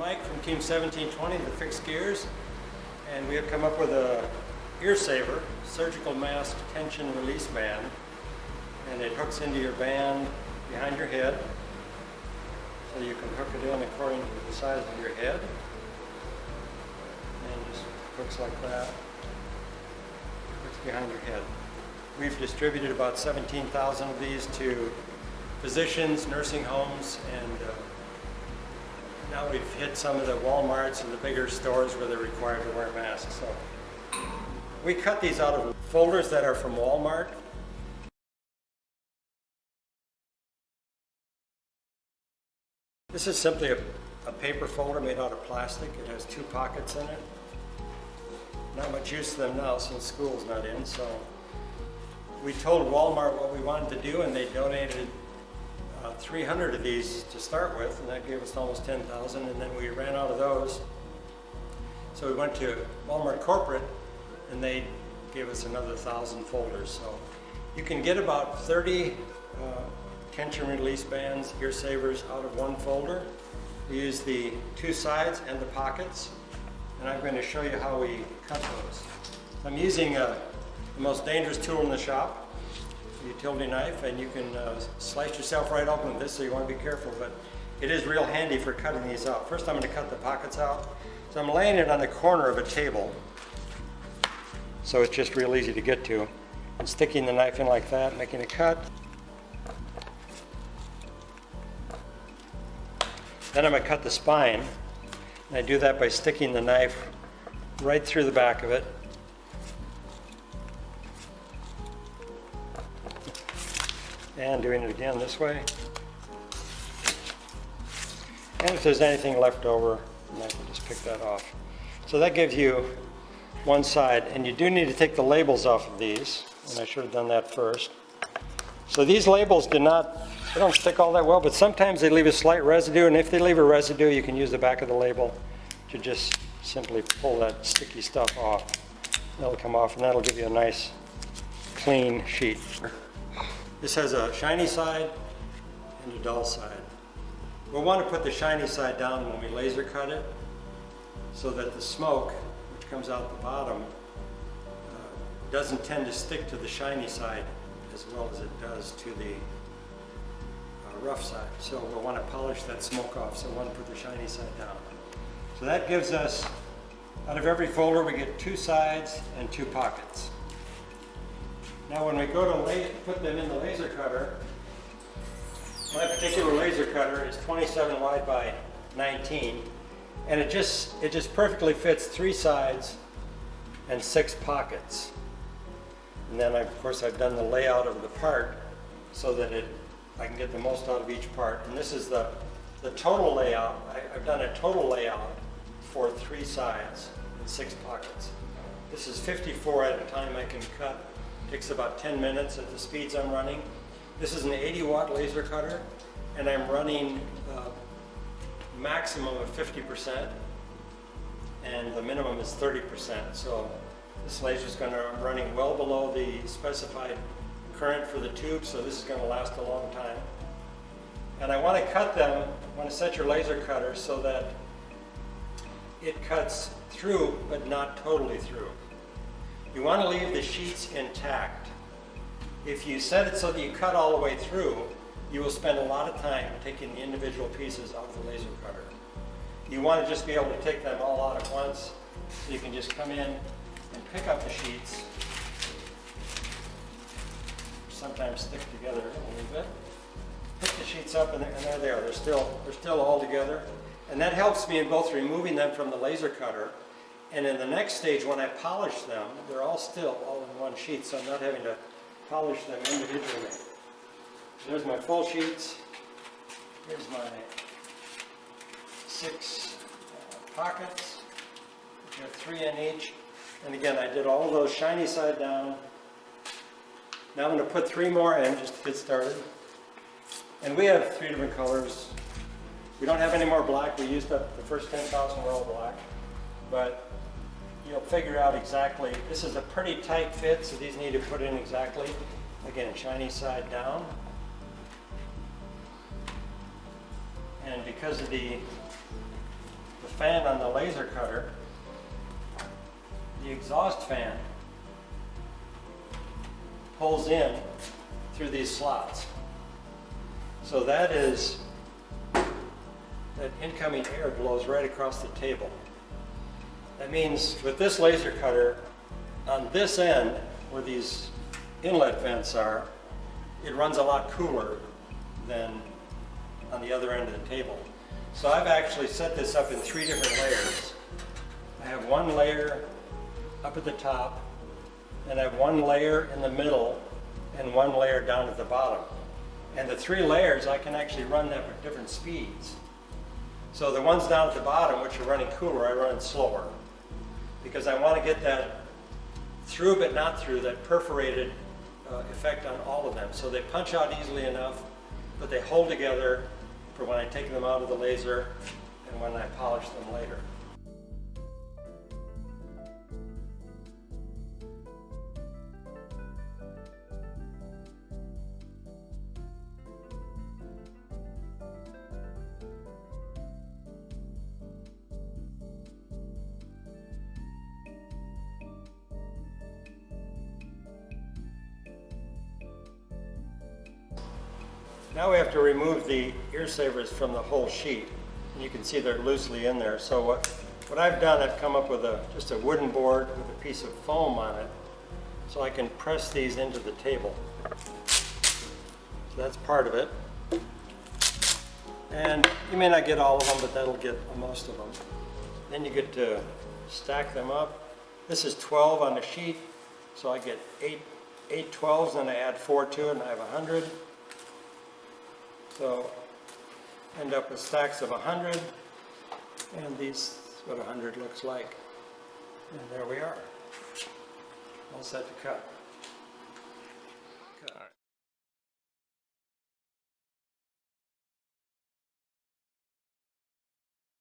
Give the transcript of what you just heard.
Mike from Team 1720, the fixed gears, and we have come up with a ear saver, surgical mask tension release band, and it hooks into your band behind your head, so you can hook it in according to the size of your head, and just hooks like that, hooks behind your head. We've distributed about 17,000 of these to physicians, nursing homes, and now we've hit some of the Walmarts and the bigger stores where they're required to wear masks. So we cut these out of folders that are from Walmart. This is simply a paper folder made out of plastic. It has 2 pockets in it. Not much use to them now since school's not in, so we told Walmart what we wanted to do, and they donated 300 of these to start with, and that gave us almost 10,000, and then we ran out of those. So we went to Walmart Corporate, and they gave us another 1,000 folders. So you can get about 30 tension release bands, ear savers out of one folder. We use the 2 sides and the pockets, and I'm going to show you how we cut those. I'm using the most dangerous tool in the shop, a utility knife, and you can slice yourself right open with this, so you want to be careful, but it is real handy for cutting these out. First I'm going to cut the pockets out. So I'm laying it on the corner of a table, so it's just real easy to get to. I'm sticking the knife in like that, making a cut. Then I'm going to cut the spine, and I do that by sticking the knife right through the back of it. And doing it again this way. And if there's anything left over, then I can just pick that off. So that gives you one side, and you do need to take the labels off of these, and I should have done that first. So these labels they don't stick all that well, but sometimes they leave a slight residue, and if they leave a residue, you can use the back of the label to just simply pull that sticky stuff off. That'll come off, and that'll give you a nice clean sheet. This has a shiny side and a dull side. We'll want to put the shiny side down when we laser cut it, so that the smoke, which comes out the bottom, doesn't tend to stick to the shiny side as well as it does to the rough side. So we'll want to polish that smoke off, so we'll want to put the shiny side down. So that gives us, out of every folder, we get 2 sides and 2 pockets. Now when we go to put them in the laser cutter, my particular laser cutter is 27 wide by 19, and it just perfectly fits 3 sides and 6 pockets. And then of course I've done the layout of the part so that I can get the most out of each part. And this is the total layout. I've done a total layout for 3 sides and 6 pockets. This is 54 at a time I can cut. Takes about 10 minutes at the speeds I'm running. This is an 80-watt laser cutter, and I'm running maximum of 50%, and the minimum is 30%. So this laser is running well below the specified current for the tube, so this is going to last a long time. And I want to cut them, I want to set your laser cutter so that it cuts through, but not totally through. You want to leave the sheets intact. If you set it so that you cut all the way through, you will spend a lot of time taking the individual pieces out of the laser cutter. You want to just be able to take them all out at once, so you can just come in and pick up the sheets. Sometimes stick together a little bit. Pick the sheets up, and there they are. They're still all together. And that helps me in both removing them from the laser cutter, and in the next stage, when I polish them, they're all in one sheet, so I'm not having to polish them individually. There's my full sheets. Here's my 6 pockets. I have 3 in each. And again, I did all of those shiny side down. Now I'm going to put 3 more in just to get started. And we have 3 different colors. We don't have any more black. We used up the first 10,000 were all black. But you'll figure out exactly. This is a pretty tight fit, so these need to put in exactly. Again, shiny side down. And because of the fan on the laser cutter, the exhaust fan pulls in through these slots. So that incoming air blows right across the table. That means with this laser cutter, on this end where these inlet vents are, it runs a lot cooler than on the other end of the table. So I've actually set this up in 3 different layers. I have 1 layer up at the top, and I have 1 layer in the middle, and 1 layer down at the bottom. And the 3 layers, I can actually run them at different speeds. So the ones down at the bottom, which are running cooler, I run slower, because I want to get that through but not through, that perforated effect on all of them. So they punch out easily enough, but they hold together for when I take them out of the laser and when I polish them later. Now we have to remove the ear savers from the whole sheet. And you can see they're loosely in there. So what I've done, I've come up with just a wooden board with a piece of foam on it, so I can press these into the table. So that's part of it. And you may not get all of them, but that'll get most of them. Then you get to stack them up. This is 12 on the sheet, so I get 8 12s, and I add 4 to it, and I have 100. So end up with stacks of 100, and these is what 100 looks like. And there we are, all set to cut.